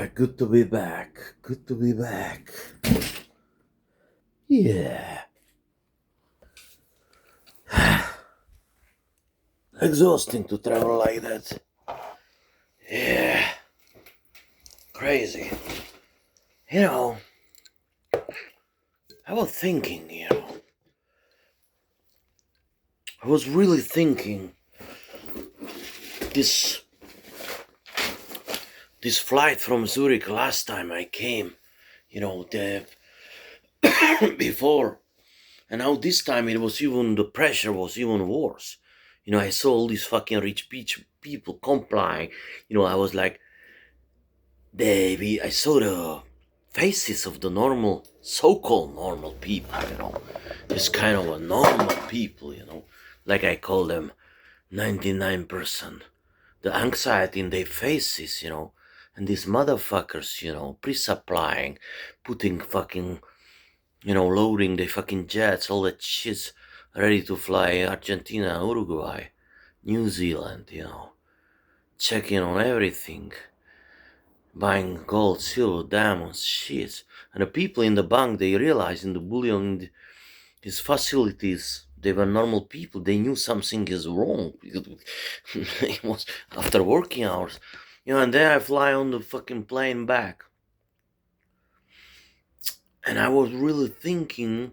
Good to be back. Good to be back. Yeah. Exhausting to travel like that. Yeah. Crazy. You know, I was thinking, I was really thinking this this flight from Zurich last time I came, the before. And now this time the pressure was even worse. I saw all these fucking rich people complying. I was like, I saw the faces of the normal, so-called normal people, This kind of a normal people, like I call them 99%. The anxiety in their faces, and these motherfuckers, pre-supplying, putting fucking, loading the fucking jets, all that shit, ready to fly Argentina, Uruguay, New Zealand, checking on everything, buying gold, silver, diamonds, shit. And the people in the bank, they realized in the bullion, these facilities, they were normal people. They knew something is wrong. It was after working hours. And then I fly on the fucking plane back. And I was really thinking,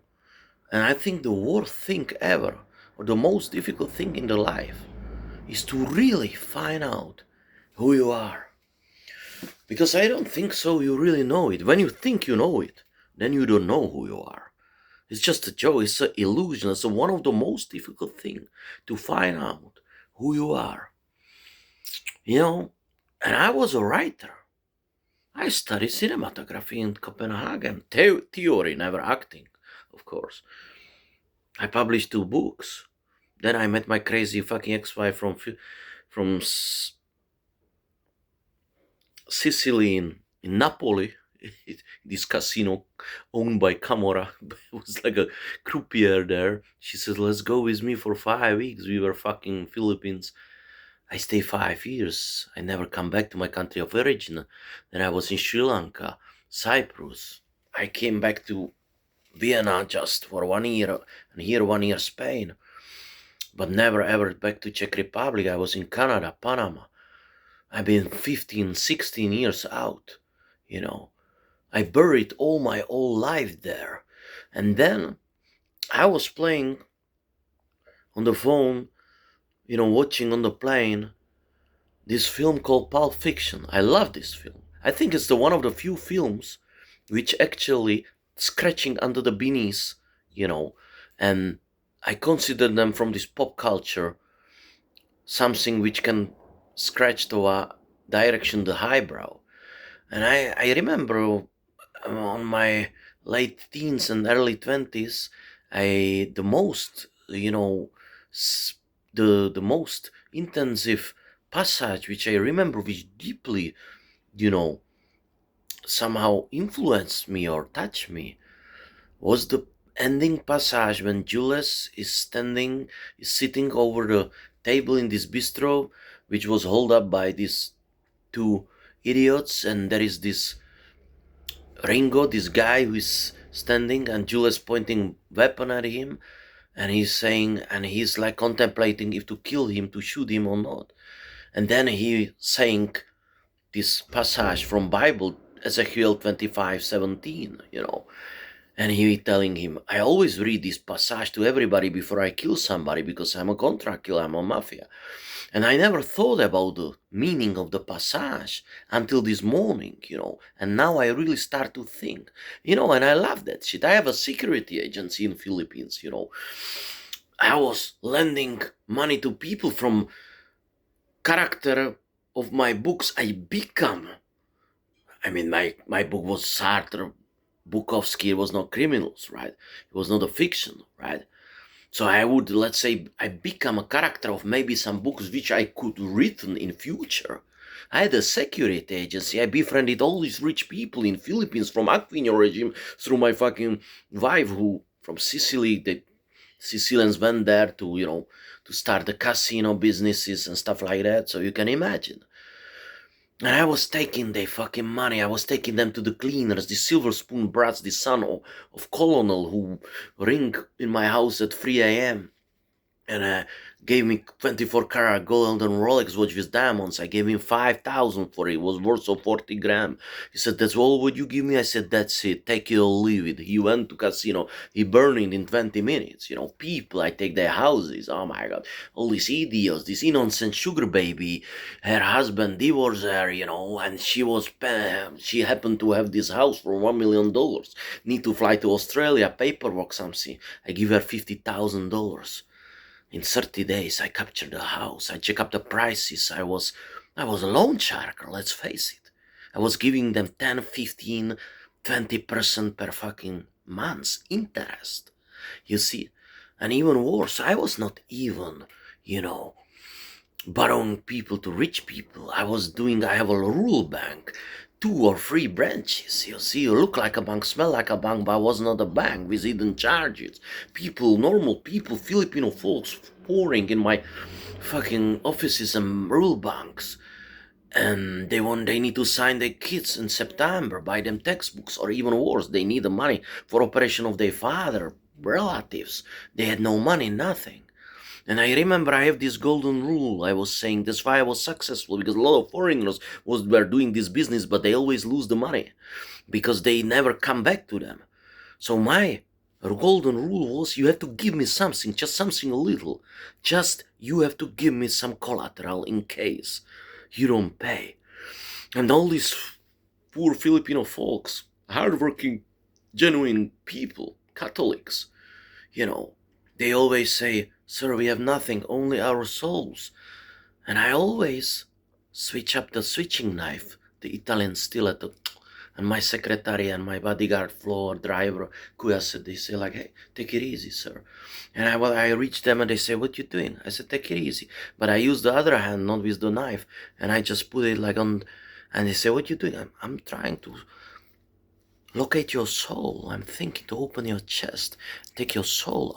and I think the worst thing ever, or the most difficult thing in the life, is to really find out who you are. Because I don't think so you really know it. When you think you know it, then you don't know who you are. It's just a joke, it's an illusion. It's one of the most difficult things to find out who you are. And I was a writer. I studied cinematography in Copenhagen. Theory, never acting, of course. I published 2 books. Then I met my crazy fucking ex-wife from Sicily in Napoli. This casino owned by Camorra. It was like a croupier there. She said, let's go with me for 5 weeks. We were fucking Philippines. I stayed 5 years. I never come back to my country of origin. Then I was in Sri Lanka, Cyprus. I came back to Vienna just for 1 year, and here 1 year Spain. But never ever back to Czech Republic. I was in Canada, Panama. I've been 15, 16 years out, I buried all my whole life there. And then I was playing on the phone, watching on the plane, this film called Pulp Fiction. I love this film. I think it's one of the few films which actually scratching under the beneath, and I consider them from this pop culture something which can scratch the direction the highbrow. And I remember on my late teens and early 20s, the most intensive passage which I remember, which deeply somehow influenced me or touched me, was the ending passage when Jules is sitting over the table in this bistro, which was held up by these 2 idiots, and there is this Ringo, this guy who is standing, and Jules pointing weapon at him, and he's like contemplating if to kill him, to shoot him or not. And then he saying this passage from Bible, Ezekiel 25:17, and he telling him, I always read this passage to everybody before I kill somebody, because I'm a contract killer, I'm a mafia. And I never thought about the meaning of the passage until this morning, and now I really start to think, and I love that shit. I have a security agency in Philippines, I was lending money to people from character of my books. My book was Sartre, Bukowski. It was not criminals, right? It was not a fiction, right? So I would, let's say, I become a character of maybe some books which I could written in future. I had a security agency. I befriended all these rich people in Philippines from Aquino regime through my fucking wife, who from Sicily. The Sicilians went there to start the casino businesses and stuff like that. So you can imagine. And I was taking their fucking money. I was taking them to the cleaners, the Silver Spoon brats, the son of Colonel who ring in my house at 3 a.m. and gave me 24-karat gold and Rolex watch with diamonds. I gave him 5,000 for it. It was worth of 40 gram. He said, "That's all what you give me?" I said, "That's it. Take it or leave it." He went to casino. He burned it in 20 minutes. People, I take their houses. Oh my God. All these idiots, this innocent sugar baby. Her husband divorced her, and she happened to have this house for $1 million. Need to fly to Australia, paperwork something. I give her $50,000. In 30 days, I captured the house. I checked up the prices. I was a loan shark, let's face it. I was giving them 10, 15, 20% per fucking month interest. You see? And even worse, I was not even, borrowing people to rich people. I have a rural bank, 2 or 3 branches. You see, you look like a bank, smell like a bank, but I was not a bank with hidden charges. People, normal people, Filipino folks pouring in my fucking offices and rural banks. And they need to sign their kids in September, buy them textbooks, or even worse, they need the money for operation of their father, relatives. They had no money, nothing. And I remember I have this golden rule. I was saying that's why I was successful, because a lot of foreigners were doing this business, but they always lose the money because they never come back to them. So my golden rule was, you have to give me something, just something a little. Just you have to give me some collateral in case you don't pay. And all these poor Filipino folks, hardworking, genuine people, Catholics, they always say, "Sir, we have nothing, only our souls." And I always switch up the switching knife, the Italian stiletto. And my secretary and my bodyguard, floor driver, Kuya, they say like, "Hey, take it easy, sir." And I reach them and they say, "What you doing?" I said, "Take it easy." But I use the other hand, not with the knife. And I just put it like on, and they say, "What you doing?" I'm trying to locate your soul. I'm thinking to open your chest, take your soul.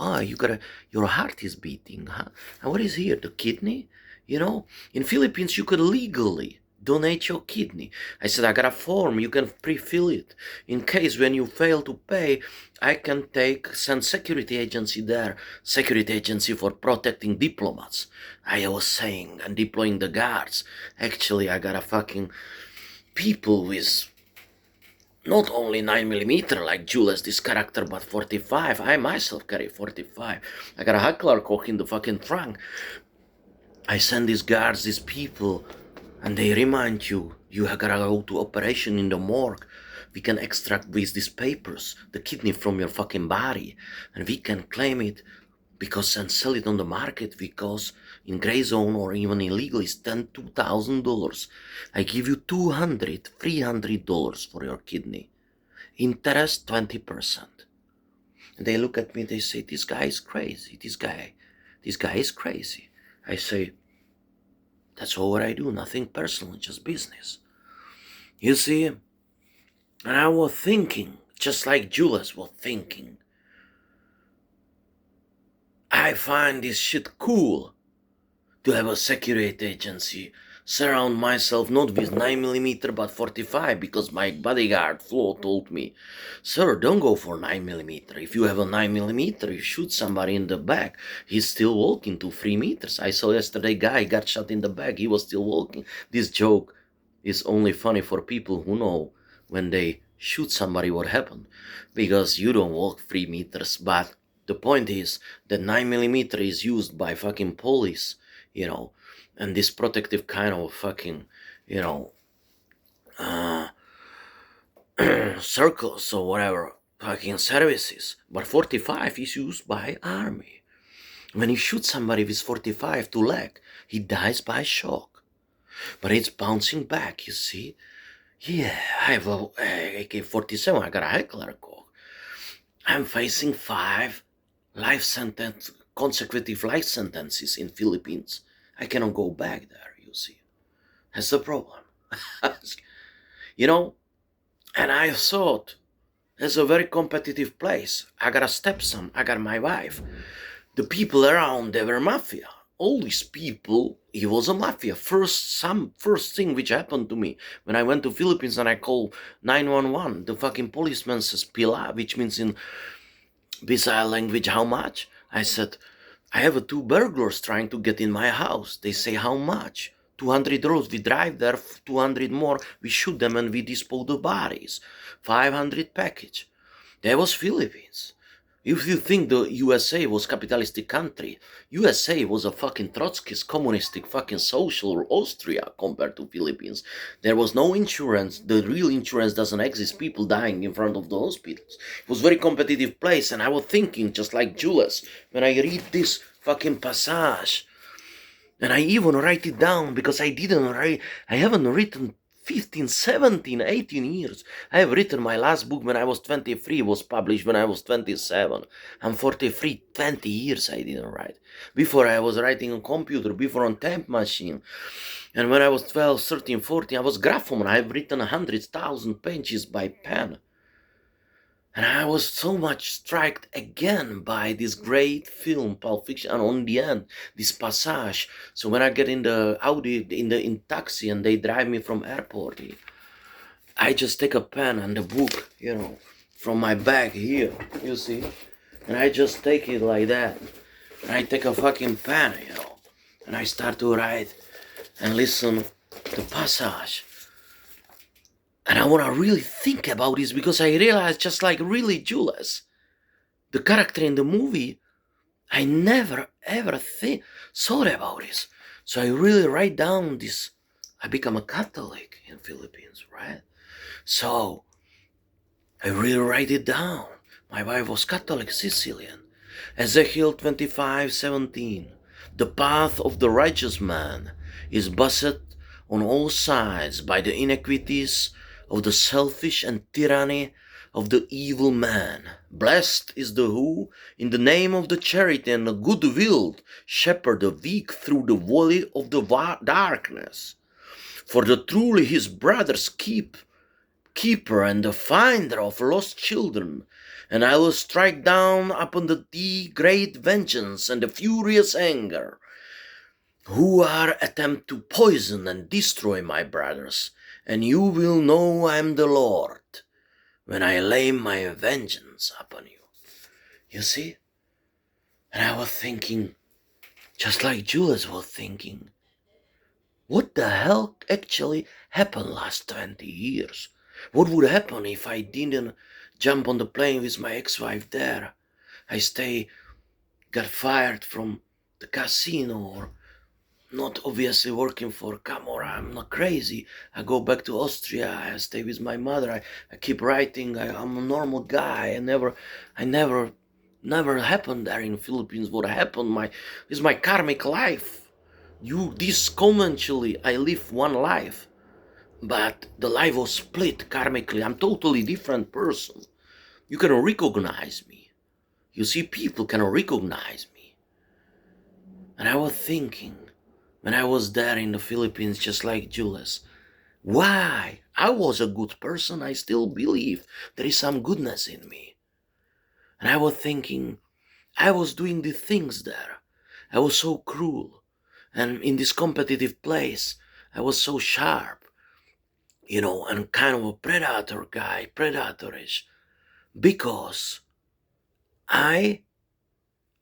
Your heart is beating, huh? And what is here? The kidney? In Philippines, you could legally donate your kidney. I said, "I got a form. You can pre-fill it. In case when you fail to pay, I can send security agency there. Security agency for protecting diplomats." I was saying, and deploying the guards. Actually, I got a fucking people with not only 9mm like Jules, this character, but 45. I myself carry 45. I got a Heckler Koch in the fucking trunk. I send these guards, these people, and they remind you gotta go to operation in the morgue. We can extract with these papers the kidney from your fucking body, and we can claim it and sell it on the market, because in gray zone or even illegal is $2,000. I give you $200, $300 for your kidney. Interest 20%. And they look at me, they say, "This guy is crazy. This guy is crazy." I say, "That's all what I do, nothing personal, just business." You see, and I was thinking, just like Julius was thinking, I find this shit cool to have a security agency, surround myself not with 9mm but 45, because my bodyguard Flo told me, "Sir, don't go for 9mm. If you have a 9mm, you shoot somebody in the back, he's still walking 2-3 meters. I saw yesterday guy got shot in the back, he was still walking." This joke is only funny for people who know when they shoot somebody what happened, because you don't walk 3 meters. But the point is that 9mm is used by fucking police, and this protective kind of fucking, uh, circles or whatever, fucking services. But 45 is used by army. When you shoot somebody with 45 to leg, he dies by shock. But it's bouncing back, you see. Yeah, I have a AK-47, I got a Heckler Koch. I'm facing 5 consecutive life sentences in Philippines. I cannot go back there, you see. That's the problem. you know, and I thought, it's a very competitive place. I got a stepson, I got my wife. The people around, they were mafia. all these people, it was a mafia. First thing which happened to me when I went to Philippines and I called 911, the fucking policeman says pila, which means in Bisaya language, how much? I said, I have two burglars trying to get in my house. They say, how much? 200 rows. We drive there, 200 more. We shoot them and we dispose the bodies. 500 package. That was Philippines. If you think the USA was capitalistic country, USA was a fucking Trotskyist communistic fucking social Austria compared to Philippines. There was no insurance. The real insurance doesn't exist. People dying in front of the hospitals. It was a very competitive place, and I was thinking just like Jules when I read this fucking passage. And I even write it down because I haven't written 15, 17, 18 years. I have written my last book when I was 23, was published when I was 27. I'm 43, 20 years I didn't write. Before I was writing on computer, before on type machine. And when I was 12, 13, 14, I was graphoman. I have written 100,000 pages by pen. And I was so much struck again by this great film, Pulp Fiction, and on the end, this passage. So when I get in the Audi, in taxi, and they drive me from airport, I just take a pen and a book, from my bag here, you see, and I just take it like that. And I take a fucking pen, and I start to write and listen to passage. And I want to really think about this because I realized, just like really Jules, the character in the movie, I never ever thought about this. So I really write down this. I become a Catholic in Philippines, right? So I really write it down. My wife was Catholic Sicilian. Ezekiel 25:17. The path of the righteous man is buffeted on all sides by the iniquities of the selfish and tyranny of the evil man. Blessed is the who, in the name of the charity and the goodwill, shepherd the weak through the valley of the darkness. For the truly his brother's keeper and the finder of lost children, and I will strike down upon thee great vengeance and the furious anger, who are attempt to poison and destroy my brothers, and you will know I am the Lord, when I lay my vengeance upon you. You see? And I was thinking, just like Jules was thinking, what the hell actually happened last 20 years? What would happen if I didn't jump on the plane with my ex-wife there? I got fired from the casino, or not obviously working for Camorra. I'm not crazy. I go back to Austria. I stay with my mother. I keep writing. I'm a normal guy. I never happened there in Philippines. What happened? Is my karmic life. This conventionally, I live one life, but the life was split karmically. I'm totally different person. You cannot recognize me. You see, people cannot recognize me. And I was thinking, when I was there in the Philippines, just like Jules, why? I was a good person. I still believe there is some goodness in me. And I was thinking, I was doing the things there. I was so cruel. And in this competitive place, I was so sharp, and kind of a predator guy, predatorish, because I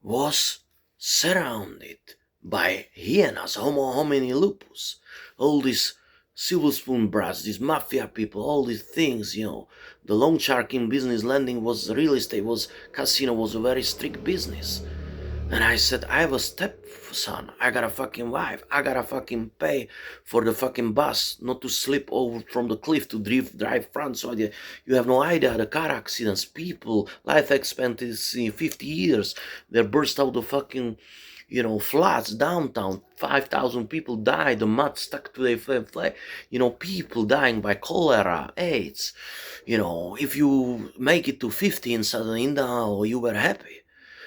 was surrounded by hyenas, Homo homini lupus, all these silver spoon brats, these mafia people, all these things, the loan sharking business, lending was real estate, casino was a very strict business. And I said, I have a stepson, I got a fucking wife, I gotta fucking pay for the fucking bus, not to slip over from the cliff to drive front. So you have no idea, the car accidents, people, life expectancy 50 years, they burst out the fucking, floods downtown, 5,000 people died, the mud stuck to their flag, people dying by cholera, AIDS. If you make it to 50 in Southern India, you were happy.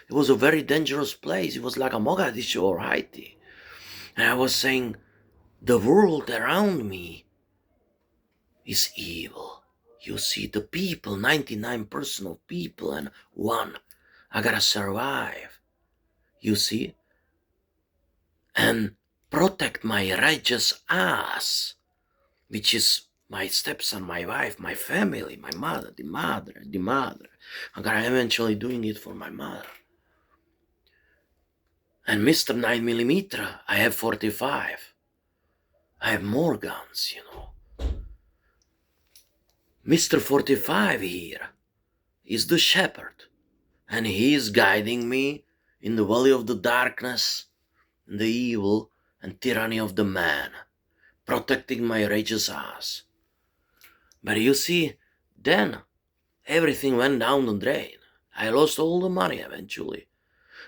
It was a very dangerous place. It was like a Mogadishu or Haiti. And I was saying, the world around me is evil. You see, the people, 99% of people and one, I gotta survive. You see? and protect my righteous ass, which is my stepson, my wife, my family, my mother, the mother, the mother. I'm gonna eventually doing it for my mother. And Mr. 9mm, I have 45. I have more guns, you know. Mr. 45 here is the shepherd, and he is guiding me in the valley of the darkness, and the evil and tyranny of the man, protecting my righteous ass. But you see, then everything went down the drain. I lost all the money eventually.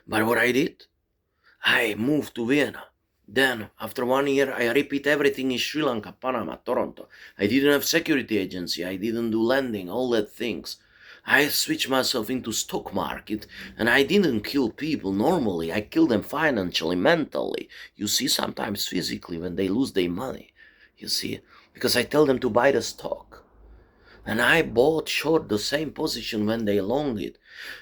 But what I did, I moved to Vienna. Then, after 1 year, I repeat everything in Sri Lanka, Panama, Toronto. I didn't have security agency. I didn't do lending, all that things. I switched myself into stock market, and I didn't kill people normally. I killed them financially, mentally. You see, sometimes physically when they lose their money. You see, because I tell them to buy the stock. And I bought short the same position when they longed it.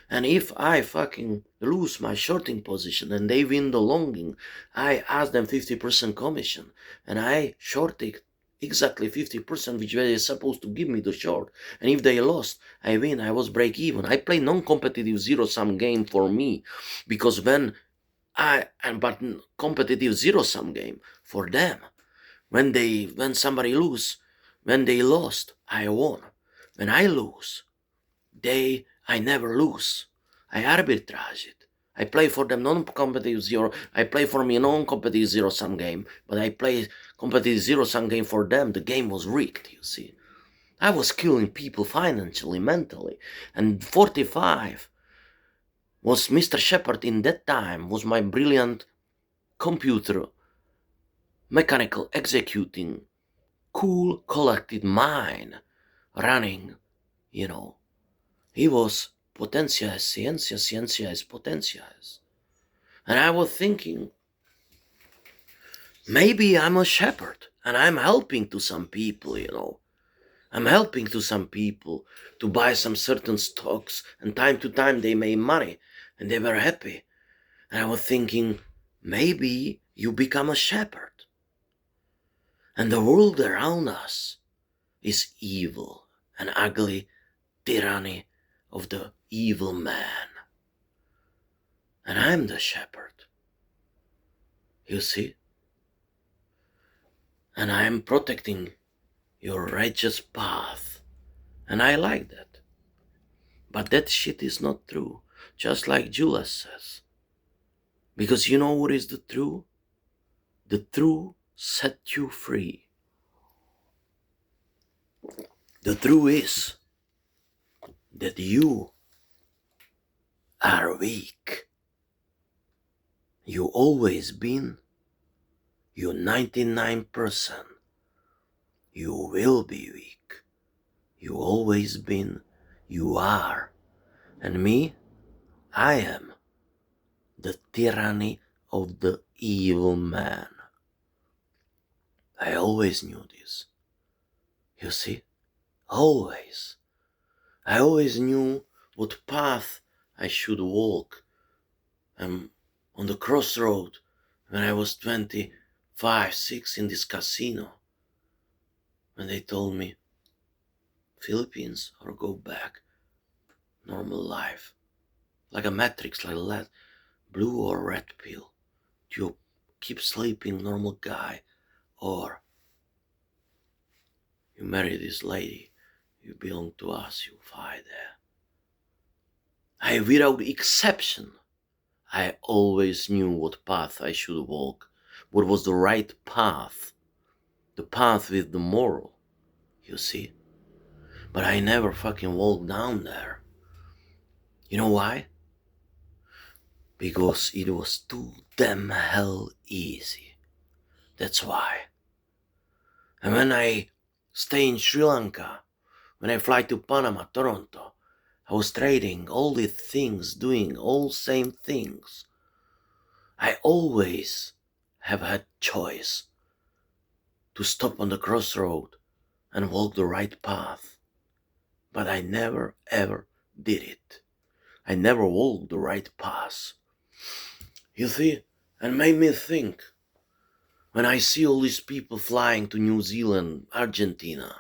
And if I fucking lose my shorting position and they win the longing, I ask them 50% commission. And I shorted exactly 50%, which they were supposed to give me the short. And if they lost, I win. I was break even. I play non-competitive zero-sum game for me. Because but competitive zero-sum game for them. When somebody lose, when they lost, I won. When I lose, I never lose. I arbitrage it. I play for them non-competitive zero. I play for me non-competitive zero-sum game, but I play competitive zero-sum game for them. The game was rigged, you see. I was killing people financially, mentally. And 45 was Mr. Shepard in that time, was my brilliant computer, mechanical executing, cool, collected mind running, you know. He was potencia es ciencia, ciencia es potencia es. And I was thinking, maybe I'm a shepherd and I'm helping to some people, you know. I'm helping to some people to buy some certain stocks, and time to time they made money and they were happy. And I was thinking, maybe you become a shepherd. And the world around us is evil and ugly tyranny of the evil man. And I'm the shepherd. You see? And I'm protecting your righteous path. And I like that. But that shit is not true. Just like Julas says. Because you know what is the true? The true set you free. The true is that you are weak. You always been. You 99%. You will be weak. You always been. You are. And me, I am the tyranny of the evil man. I always knew this. You see? Always. I always knew what path I should walk. I'm on the crossroad when I was 25, 6 in this casino. When they told me, Philippines or go back, normal life. Like a matrix, like that, blue or red pill. Do you keep sleeping normal guy, or you marry this lady, you belong to us, you fight there. Without exception, I always knew what path I should walk, what was the right path, the path with the moral, you see. But I never fucking walked down there. You know why? Because it was too damn hell easy. That's why. And when I stay in Sri Lanka, when I fly to Panama, Toronto, I was trading all the things, doing all same things. I always have had choice to stop on the crossroad and walk the right path. But I never ever did it. I never walked the right path. You see, and made me think, When I see all these people flying to New Zealand, Argentina,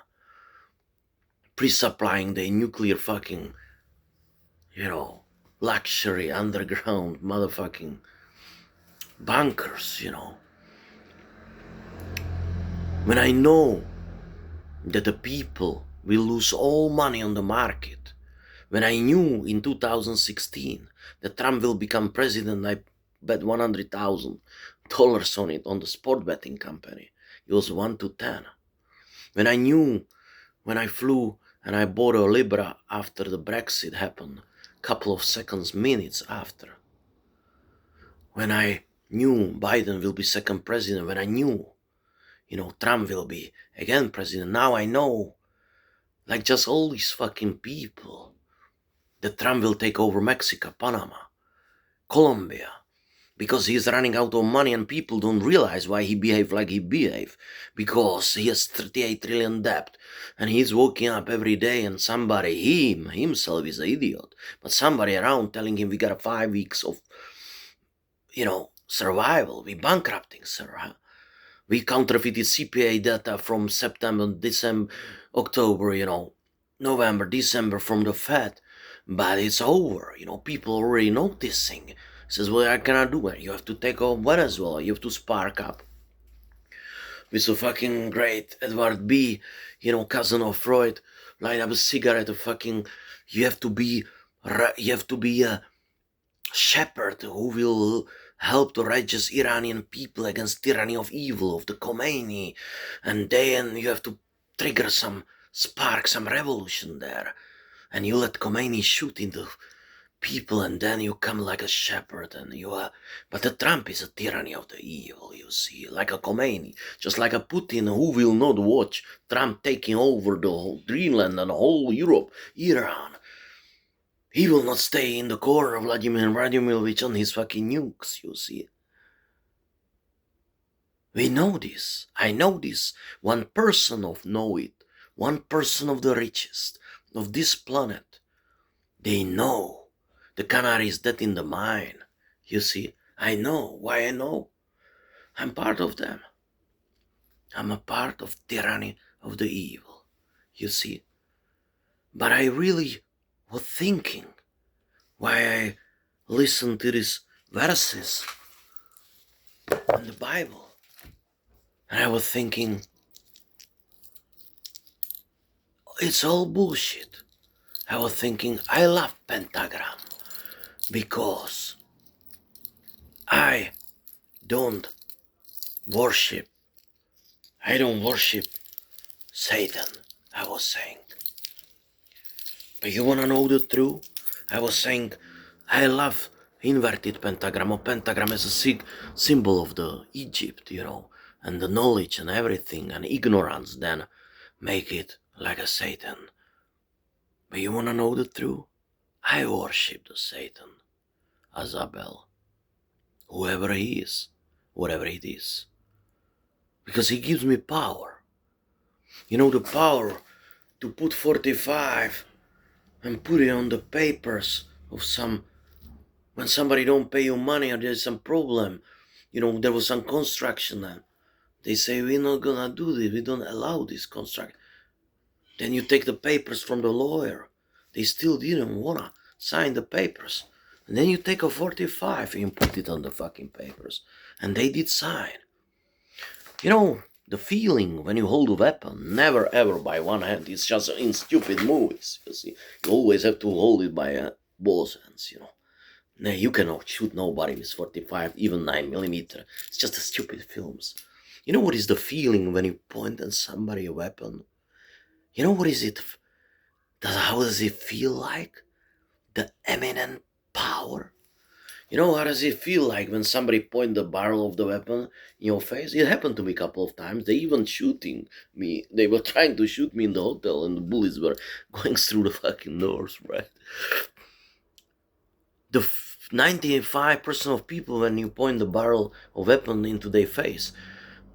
pre-supplying their nuclear fucking, luxury underground motherfucking bunkers. When I know that the people will lose all money on the market, when I knew in 2016 that Trump will become president, I bet $100,000 on it on the sport betting company. It was 1 to 10. When I knew, when I flew and I bought a Libra after the Brexit happened, couple of seconds, minutes after. When I knew Biden will be second president, when I knew, Trump will be again president, now I know, like just all these fucking people, that Trump will take over Mexico, Panama, Colombia, because he's running out of money and people don't realize why he behaved like he behaved, because he has 38 trillion debt and he's waking up every day and somebody, himself is an idiot, but somebody around telling him we got 5 weeks of, survival, we bankrupting, sir. Huh? We counterfeited CPA data from September, December, October, November, December from the Fed, but it's over. People already noticing. Says, well, I cannot do it. You have to take off Venezuela. You have to spark up with a fucking great Edward B., cousin of Freud, light up a cigarette. You have to be a shepherd who will help to righteous Iranian people against tyranny of evil of the Khomeini, and then you have to trigger some spark, some revolution there, and you let Khomeini shoot into people, and then you come like a shepherd, and but the Trump is a tyranny of the evil, you see, like a Khomeini, just like a Putin who will not watch Trump taking over the whole Greenland and whole Europe, Iran. He will not stay in the corner of Vladimir Vladimirovich on his fucking nukes, you see. We know this. I know this. One person know it. One person of the richest of this planet. They know. The canary is dead in the mine. You see, I know. Why I know? I'm part of them. I'm a part of tyranny of the evil. You see. But I really was thinking why I listened to these verses in the Bible. And I was thinking, it's all bullshit. I was thinking, I love pentagram because I don't worship Satan, I was saying. But you wanna know the truth? I was saying, I love inverted pentagram, or pentagram as a symbol of the Egypt, and the knowledge and everything, and ignorance then make it like a Satan. But you wanna know the truth? I worship the Satan, Azabel, whoever he is, whatever it is, because he gives me power. The power to put 45 and put it on the papers of when somebody don't pay you money or there's some problem, there was some construction and they say, we're not gonna do this, we don't allow this construction. Then you take the papers from the lawyer. They still didn't wanna sign the papers. And then you take a 45 and put it on the fucking papers. And they did sign. The feeling when you hold a weapon, never ever by one hand, it's just in stupid movies, you see. You always have to hold it by both hands, Now, you cannot shoot nobody with 45, even 9mm. It's just a stupid films. You know what is the feeling when you point at somebody a weapon? You know what is it? How does it feel like? The eminent power. How does it feel like when somebody point the barrel of the weapon in your face? It happened to me a couple of times. They even shooting me. They were trying to shoot me in the hotel and the bullets were going through the fucking doors, right? The 95% of people, when you point the barrel of weapon into their face,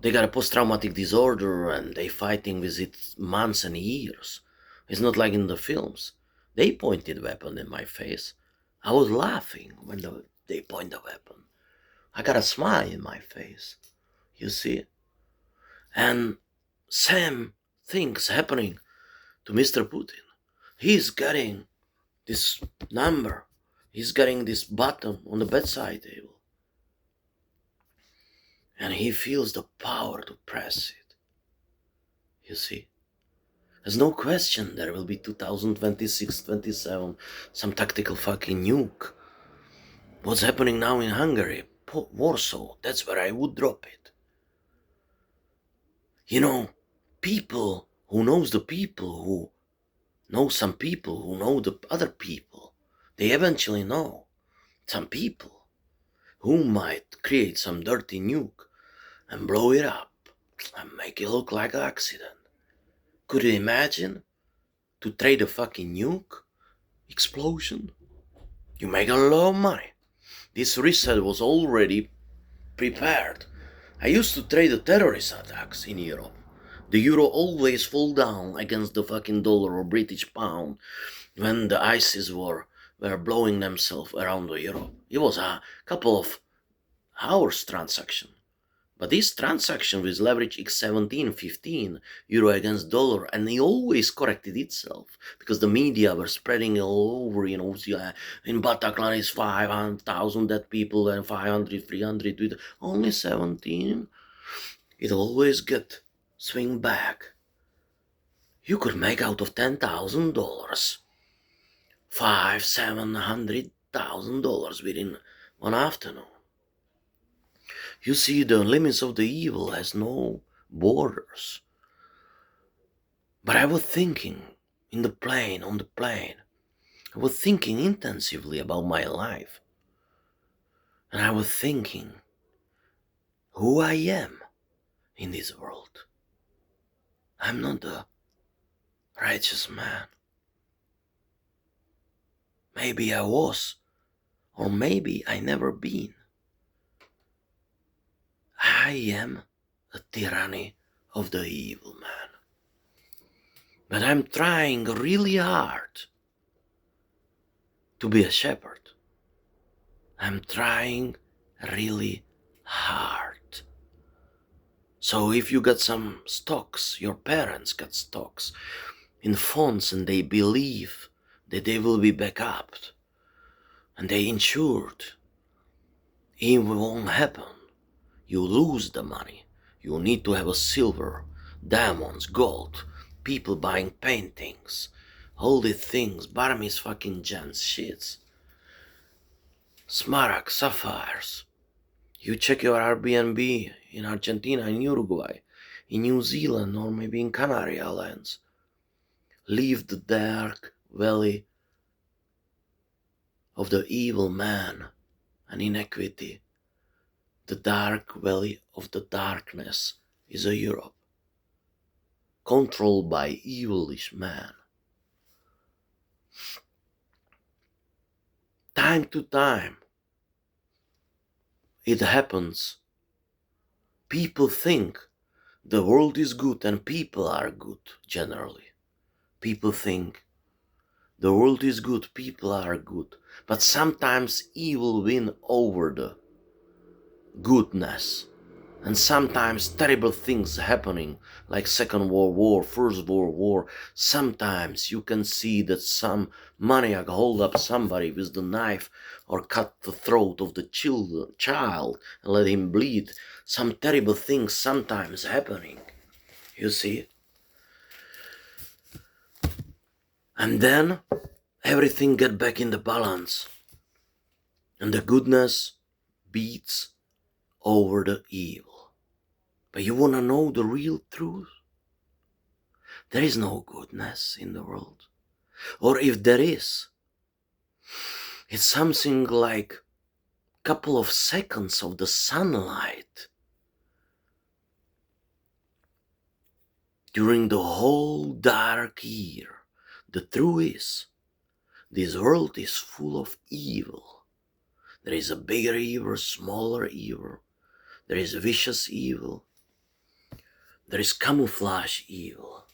they got a post-traumatic disorder and they fighting with it months and years. It's not like in the films. They pointed weapon in my face. I was laughing when they point the weapon. I got a smile in my face. you see. And same things happening to Mr. Putin. He's getting this number, he's getting this button on the bedside table, and he feels the power to press it, you see. There's no question there will be 2026, 27, some tactical fucking nuke. What's happening now in Hungary, Warsaw, that's where I would drop it. You know, people who knows the people who know some people who know the other people, they eventually know some people who might create some dirty nuke and blow it up and make it look like an accident. Could you imagine to trade a fucking nuke explosion? You make a lot of money. This reset was already prepared. I used to trade the terrorist attacks in Europe. The euro always fall down against the fucking dollar or British pound when the ISIS were blowing themselves around Europe. It was a couple of hours transaction. But this transaction with leverage x17, 15 euro against dollar, and it always corrected itself because the media were spreading it all over, you know, in Bataclan is 500,000 dead people and 500, 300 with only 17. It always get swing back. You could make out of $10,000, $700,000 within one afternoon. You see, the limits of the evil has no borders. But I was thinking on the plane, I was thinking intensively about my life. And I was thinking who I am in this world. I'm not a righteous man. Maybe I was, or maybe I never been. I am a tyranny of the evil man. But I'm trying really hard to be a shepherd. I'm trying really hard. So if you got some stocks, your parents got stocks in funds and they believe that they will be backed up and they insured, it won't happen. You lose the money. You need to have a silver, diamonds, gold, people buying paintings, all these things, Barmis fucking gems, shits, smaragd, sapphires. You check your Airbnb in Argentina, in Uruguay, in New Zealand, or maybe in Canary Islands. Leave the dark valley of the evil man and inequity. The dark valley of the darkness is a Europe, controlled by evilish man. Time to time, it happens. People think the world is good and people are good, generally. People think the world is good, people are good. But sometimes evil win over the goodness. And sometimes terrible things happening, like Second World War, First World War. Sometimes you can see that some maniac hold up somebody with the knife or cut the throat of the child and let him bleed. Some terrible things sometimes happening, you see. And then everything get back in the balance. And the goodness beats over the evil. But you wanna know the real truth? There is no goodness in the world. Or if there is, it's something like a couple of seconds of the sunlight during the whole dark year. The truth is, this world is full of evil. There is a bigger evil, smaller evil. There is vicious evil. There is camouflage evil.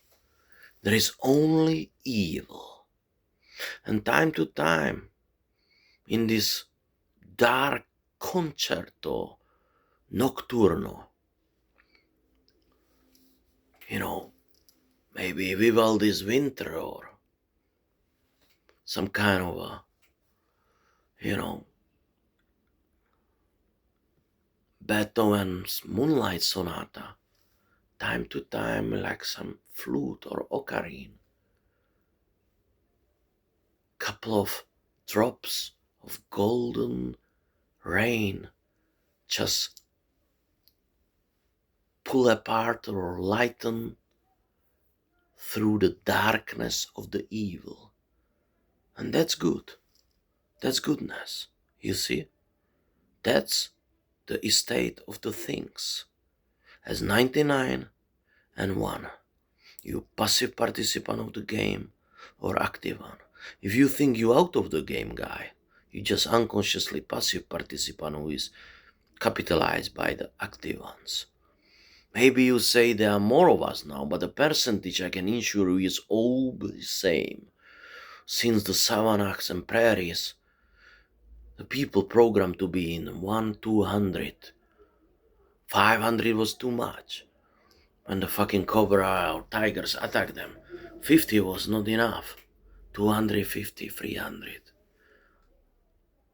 There is only evil. And time to time, in this dark concerto nocturno, you know, maybe Vivaldi's Winter or some kind of a, you know, Beethoven's Moonlight Sonata, time to time like some flute or ocarine, couple of drops of golden rain just pull apart or lighten through the darkness of the evil. And that's good. That's goodness. You see? That's the estate of the things. As 99 and 1. You passive participant of the game or active one. If you think you out of the game, guy, you just unconsciously passive participant who is capitalized by the active ones. Maybe you say there are more of us now, but the percentage I can assure you is all the same. Since the savannas and prairies, the people programmed to be in 1, 200. 500 was too much. When the fucking cobra or tigers attacked them, 50 was not enough. 250, 300.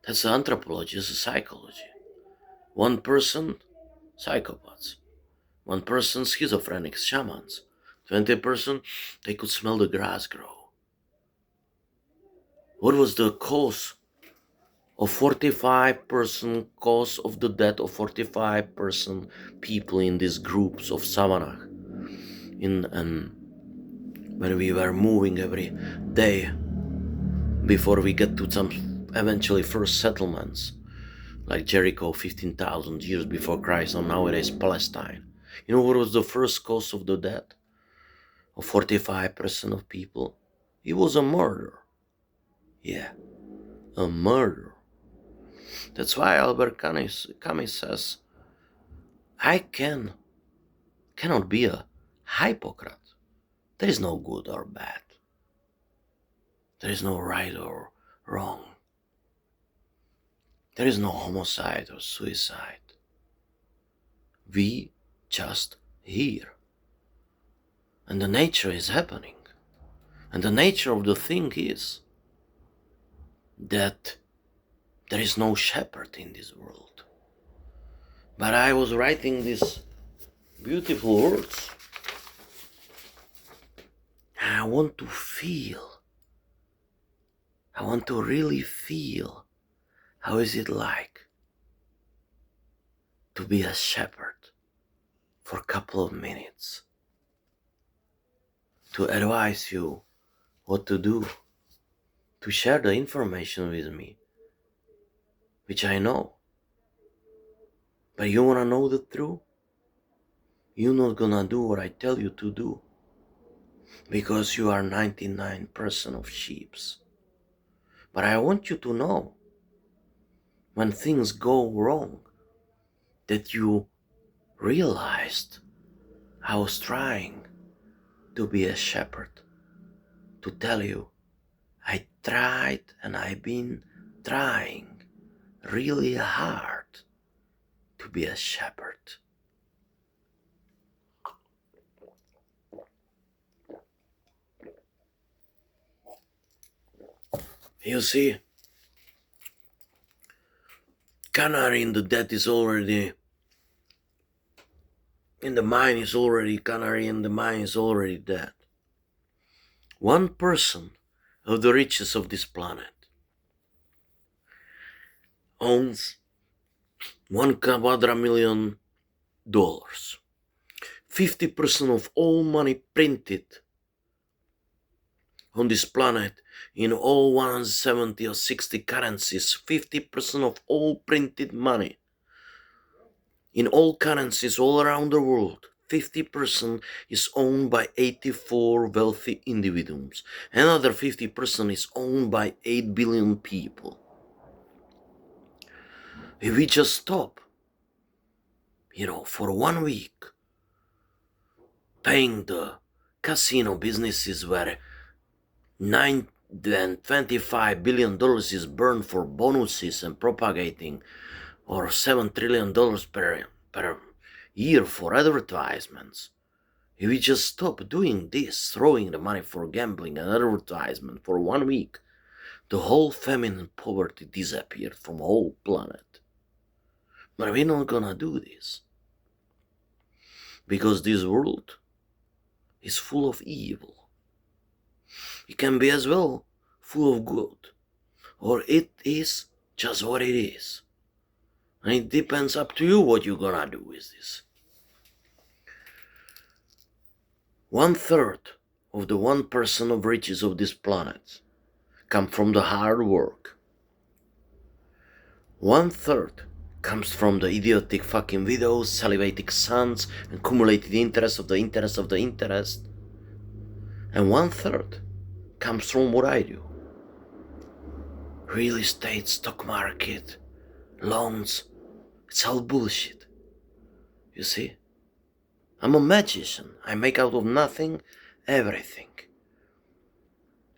That's the anthropology, it's the psychology. 1%, psychopaths. 1%, schizophrenic shamans. 20%, they could smell the grass grow. What was the cause of 45% cause of the death of 45% people in these groups of savannah? When we were moving every day before we get to some eventually first settlements like Jericho 15,000 years before Christ, and nowadays Palestine. You know what was the first cause of the death of 45% of people? It was a murder. Yeah, a murder. That's why Albert Camus says, I cannot be a hypocrite. There is no good or bad. There is no right or wrong. There is no homicide or suicide. We just here. And the nature is happening. And the nature of the thing is that there is no shepherd in this world. But I was writing these beautiful words. I want to feel. I want to really feel. How is it like to be a shepherd for a couple of minutes? To advise you what to do. To share the information with me, which I know. But you wanna know the truth? You're not gonna do what I tell you to do. Because you are 99% of sheeps. But I want you to know, when things go wrong, that you realized I was trying to be a shepherd, to tell you I tried and I've been trying really hard to be a shepherd. You see, canary in the dead is already, in the mine is already, canary in the mine is already dead. 1% of the riches of this planet owns $1,250,000,000. 50% of all money printed on this planet in all 170 or 60 currencies, 50% of all printed money in all currencies all around the world, 50% is owned by 84 wealthy individuals. Another 50% is owned by 8 billion people. If we just stop, for 1 week, paying the casino businesses where $925 billion is burned for bonuses and propagating, or $7 trillion per year for advertisements, If we just stop doing this, throwing the money for gambling and advertisement for 1 week, the whole famine and poverty disappeared from the whole planet. But we're not gonna do this. Because this world is full of evil. It can be as well full of good. Or it is just what it is. And it depends up to you what you're gonna do with this. 1/3 of the 1% of riches of this planet come from the hard work. 1/3 comes from the idiotic fucking widows, salivating sons, and cumulated interest of the interest of the interest. And 1/3 comes from what I do. Real estate, stock market, loans, it's all bullshit. You see? I'm a magician. I make out of nothing everything.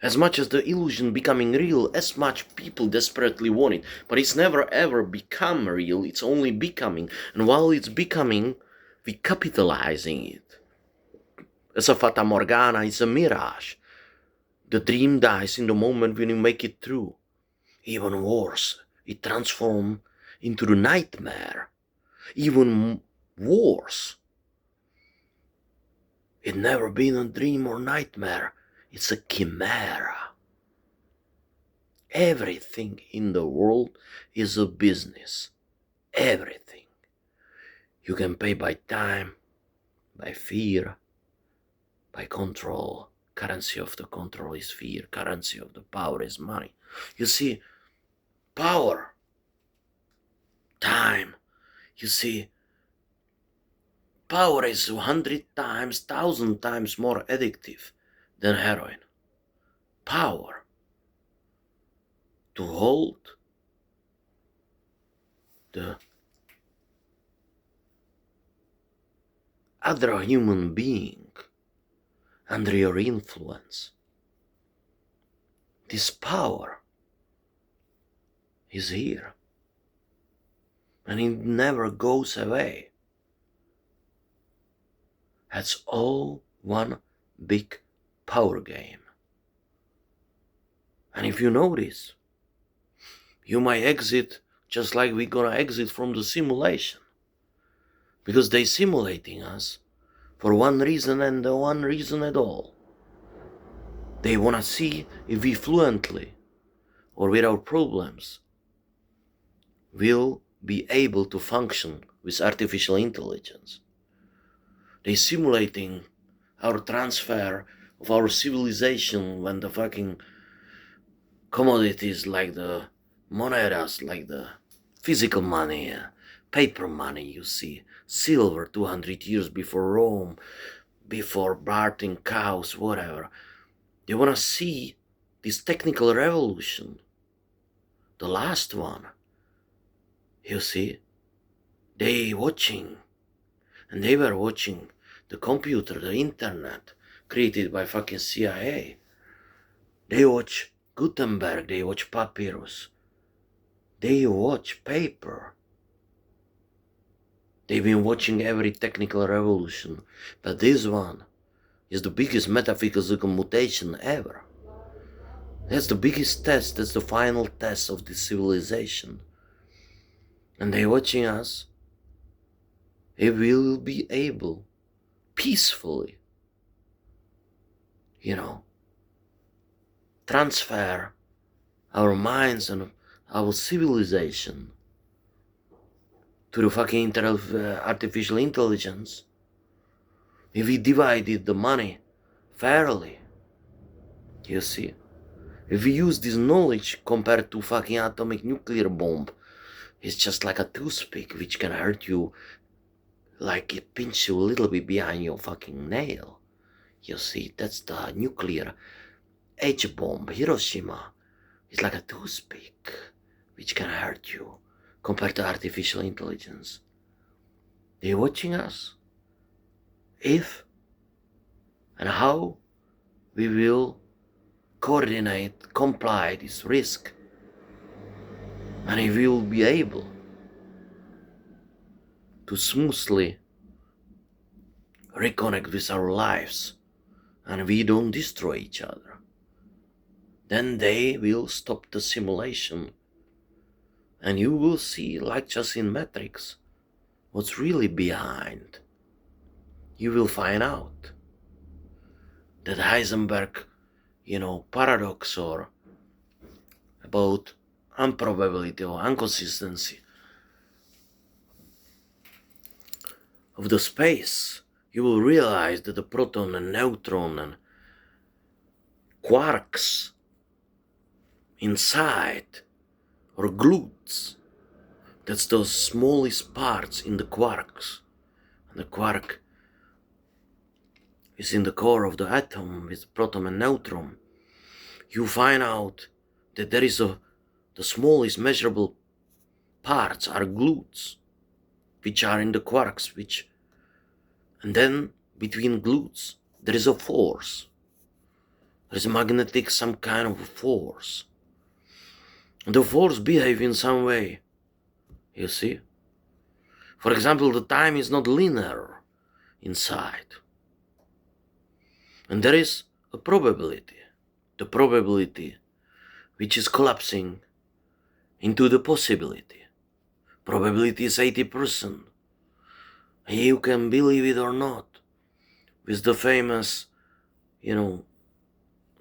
As much as the illusion becoming real, as much people desperately want it. But it's never ever become real, it's only becoming. And while it's becoming, we capitalizing it. As a fata morgana, it's a mirage. The dream dies in the moment when you make it true. Even worse, it transforms into the nightmare. Even worse. It never been a dream or nightmare. It's a chimera. Everything in the world is a business. Everything. You can pay by time, by fear, by control. Currency of the control is fear. Currency of the power is money. You see, power, time, you see, power is 100 times, 1,000 times more addictive than heroin. Power to hold the other human being under your influence. This power is here and it never goes away. It's all one big power game. And if you notice, you might exit just like we're gonna exit from the simulation. Because they simulating us for one reason and the one reason at all. They wanna see if we fluently or without problems will be able to function with artificial intelligence. They simulating our transfer of our civilization when the fucking commodities like the monedas, like the physical money, paper money, you see, silver 200 years before Rome, before barting cows, whatever. They want to see this technical revolution, the last one. You see, they watching, and they were watching the computer, the internet, created by fucking CIA. They watch Gutenberg, they watch papyrus, they watch paper. They've been watching every technical revolution, but this one is the biggest metaphysical mutation ever. That's the biggest test, that's the final test of this civilization. And they're watching us if we will be able peacefully, transfer our minds and our civilization to the fucking artificial intelligence. If we divided the money fairly, you see, if we use this knowledge compared to fucking atomic nuclear bomb, it's just like a toothpick which can hurt you, like it pinch you a little bit behind your fucking nail. You see, that's the nuclear H-bomb. Hiroshima is like a toothpick which can hurt you compared to artificial intelligence. They're watching us. If and how we will coordinate, comply this risk, and if we will be able to smoothly reconnect with our lives and we don't destroy each other, then they will stop the simulation and you will see, like just in Matrix, what's really behind. You will find out that Heisenberg, paradox or about improbability or inconsistency of the space, you will realize that the proton and neutron and quarks inside are glues. That's the smallest parts in the quarks. And the quark is in the core of the atom with proton and neutron. You find out that there is the smallest measurable parts are glues, which are in the quarks, and then between glues there is a force. There is a magnetic, some kind of a force. And the force behave in some way, you see. For example, the time is not linear inside. And there is a probability. The probability which is collapsing into the possibility. Probability is 80%. You can believe it or not. With the famous,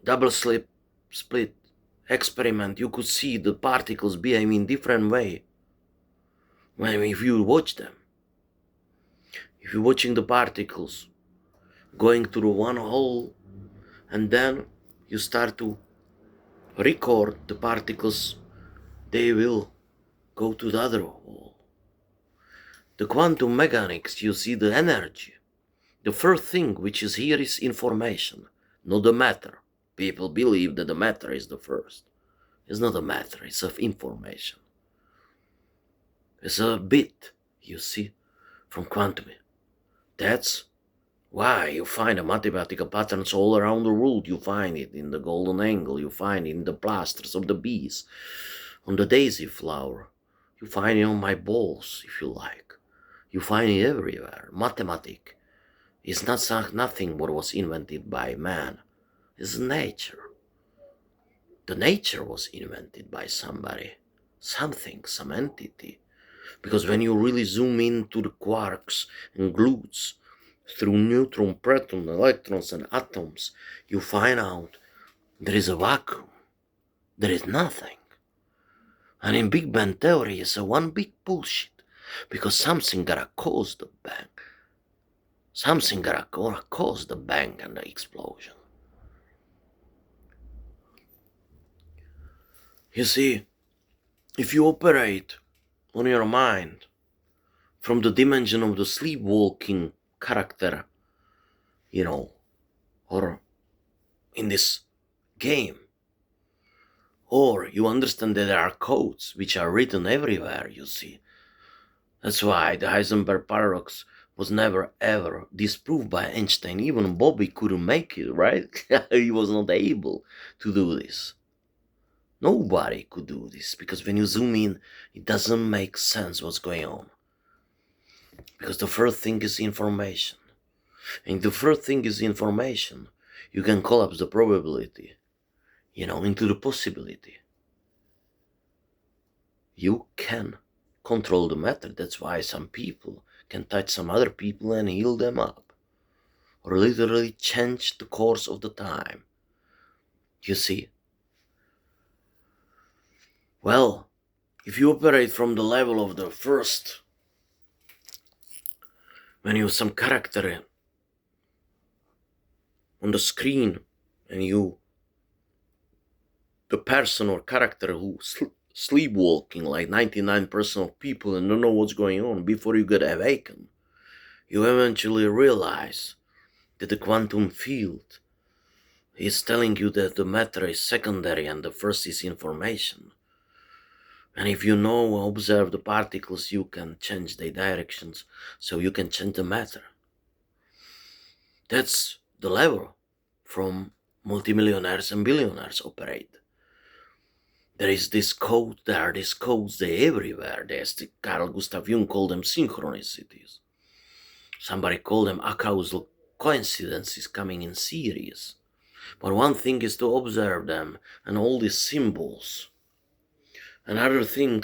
double split experiment, you could see the particles behave in different way. If you watch them. If you're watching the particles going through one hole, and then you start to record the particles, they will go to the other hole. The quantum mechanics, you see the energy. The first thing which is here is information, not the matter. People believe that the matter is the first. It's not a matter, it's of information. It's a bit, you see, from quantum. That's why you find the mathematical patterns all around the world. You find it in the golden angle, you find it in the plasters of the bees, on the daisy flower. You find it on my balls, if you like. You find it everywhere. Mathematics is nothing what was invented by man. It's nature. The nature was invented by somebody, something, some entity. Because when you really zoom into the quarks and glues through neutron, proton, electrons and atoms, you find out there is a vacuum. There is nothing. And in Big Bang theory it's a one big bullshit. Because something gotta cause the bang. Something gotta cause the bang and the explosion. You see, if you operate on your mind from the dimension of the sleepwalking character, or in this game, or you understand that there are codes which are written everywhere, you see. That's why the Heisenberg paradox was never ever disproved by Einstein. Even Bobby couldn't make it, right? He was not able to do this. Nobody could do this, because when you zoom in, it doesn't make sense what's going on. Because the first thing is information. And the first thing is information. You can collapse the probability, into the possibility. You can control the matter. That's why some people can touch some other people and heal them up. Or literally change the course of the time. You see? Well, if you operate from the level of the first, when you have some character on the screen and the person or character who sleepwalking like 99% of people and don't know what's going on, before you get awakened, you eventually realize that the quantum field is telling you that the matter is secondary and the first is information. And if you observe the particles, you can change their directions, so you can change the matter. That's the level from multimillionaires and billionaires operate. There is this code, there are these codes, they're everywhere. Carl Gustav Jung called them synchronicities. Somebody called them acausal coincidences coming in series. But one thing is to observe them and all these symbols. Another thing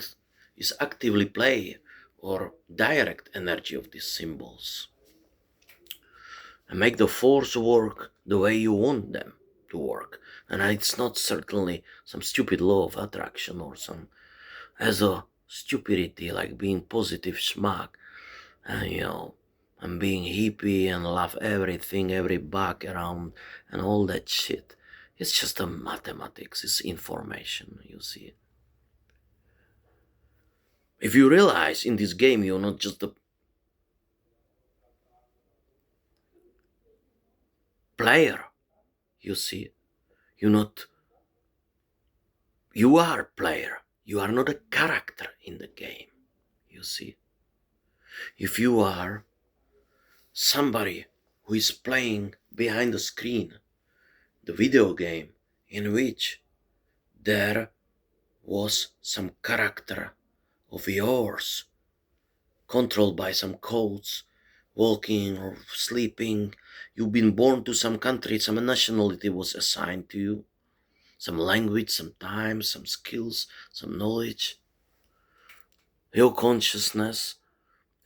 is actively play or direct energy of these symbols and make the force work the way you want them to work. And it's not certainly some stupid law of attraction or some as a stupidity like being positive schmuck and and being hippie and love everything, every bug around and all that shit. It's just a mathematics, it's information, you see. If you realize in this game you're not just a player, you see, you're not, you are a player, you are not a character in the game, you see. If you are somebody who is playing behind the screen, the video game in which there was some character of yours controlled by some codes, walking or sleeping, you've been born to some country, some nationality was assigned to you, some language, some time, some skills, some knowledge, your consciousness,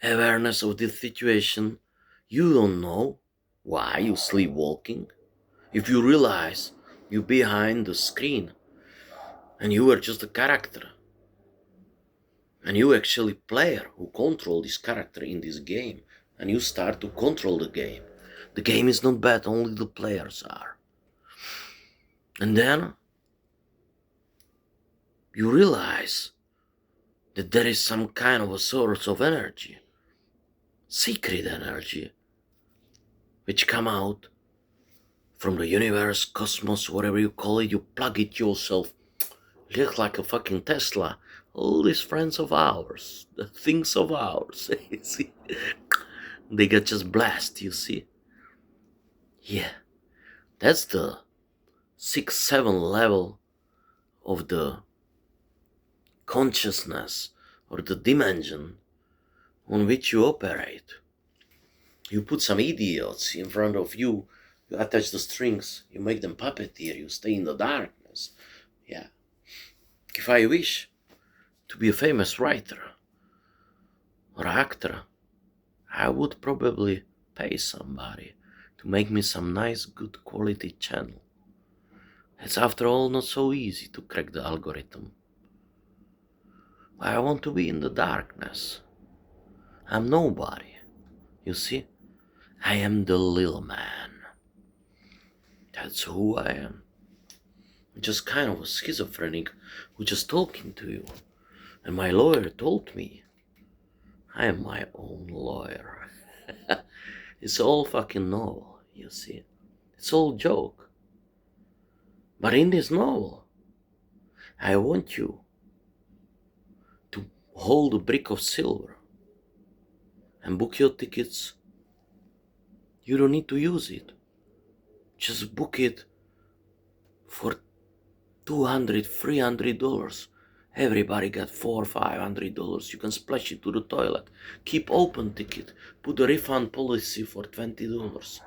awareness of the situation. You don't know why you sleepwalking. If you realize you behind the screen and you are just a character and you actually player who control this character in this game and you start to control the game. The game is not bad, only the players are. And then you realize that there is some kind of a source of energy, secret energy, which come out from the universe, cosmos, whatever you call it. You plug it yourself, look like a fucking Tesla. All these friends of ours, the things of ours, you see, they get just blessed, you see. Yeah, that's the 6, 7 level of the consciousness or the dimension on which you operate. You put some idiots in front of you, you attach the strings, you make them puppeteer, you stay in the darkness. Yeah. If I wish to be a famous writer or actor, I would probably pay somebody to make me some nice, good quality channel. It's after all not so easy to crack the algorithm. I want to be in the darkness. I'm nobody. You see? I am the little man. That's who I am. I'm just kind of a schizophrenic who just talking to you. And my lawyer told me I am my own lawyer. It's all fucking novel, you see. It's all joke. But in this novel, I want you to hold a brick of silver and book your tickets. You don't need to use it. Just book it for $200, $300. Everybody got $400, $500. You can splash it to the toilet. Keep open ticket. Put a refund policy for $20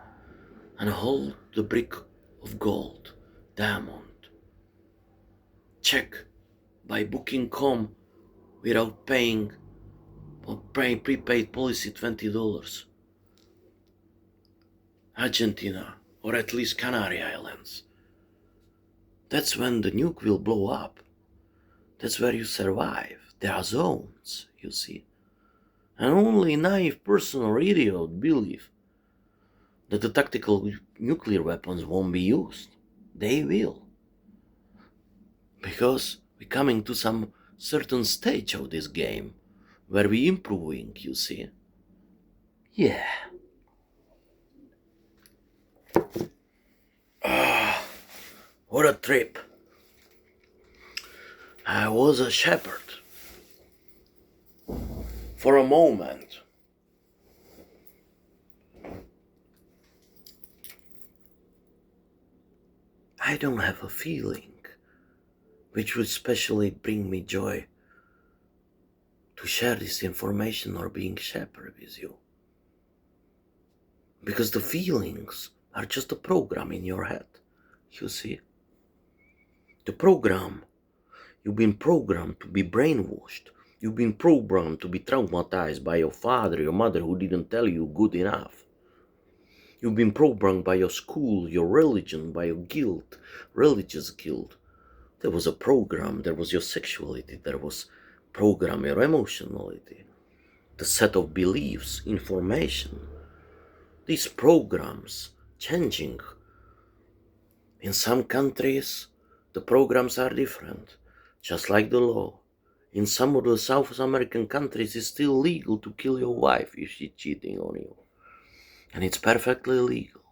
and hold the brick of gold, diamond. Check by booking.com without paying or paying prepaid policy $20. Argentina or at least Canary Islands. That's when the nuke will blow up. That's where you survive. There are zones, you see. And only a naive person or idiot believe that the tactical nuclear weapons won't be used. They will. Because we're coming to some certain stage of this game where we're improving, you see. Yeah. What a trip. I was a shepherd. For a moment. I don't have a feeling which would specially bring me joy to share this information or being shepherd with you. Because the feelings are just a program in your head. You see? The program. You've been programmed to be brainwashed. You've been programmed to be traumatized by your father, your mother who didn't tell you good enough. You've been programmed by your school, your religion, by your guilt, religious guilt. There was a program, there was your sexuality, there was program, your emotionality, the set of beliefs, information. These programs changing. In some countries, the programs are different, just like the law. In some of the South American countries, it's still legal to kill your wife if she's cheating on you. And it's perfectly legal.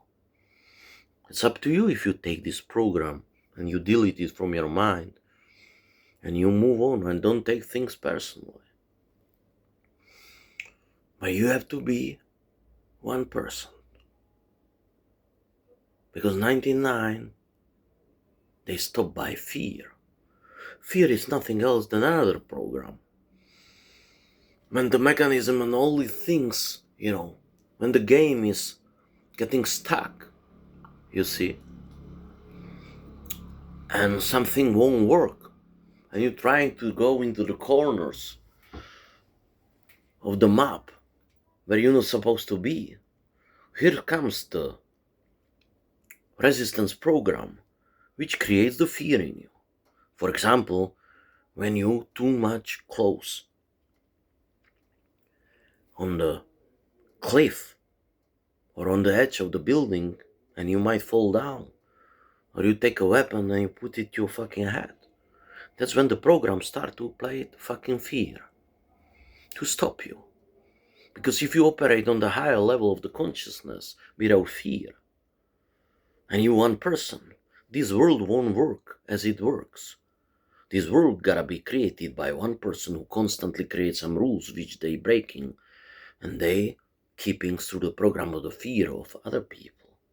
It's up to you if you take this program and you delete it from your mind and you move on and don't take things personally. But you have to be one person. Because 99, they stop by fear. Fear is nothing else than another program. When the mechanism and all the things, when the game is getting stuck, you see, and something won't work, and you're trying to go into the corners of the map where you're not supposed to be, here comes the resistance program, which creates the fear in you. For example, when you too much close on the cliff or on the edge of the building and you might fall down, or you take a weapon and you put it to your fucking head. That's when the program starts to play fucking fear to stop you. Because if you operate on the higher level of the consciousness without fear, and you one person, this world won't work as it works. This world gotta be created by one person who constantly creates some rules which they breaking, and they keeping through the program of the fear of other people.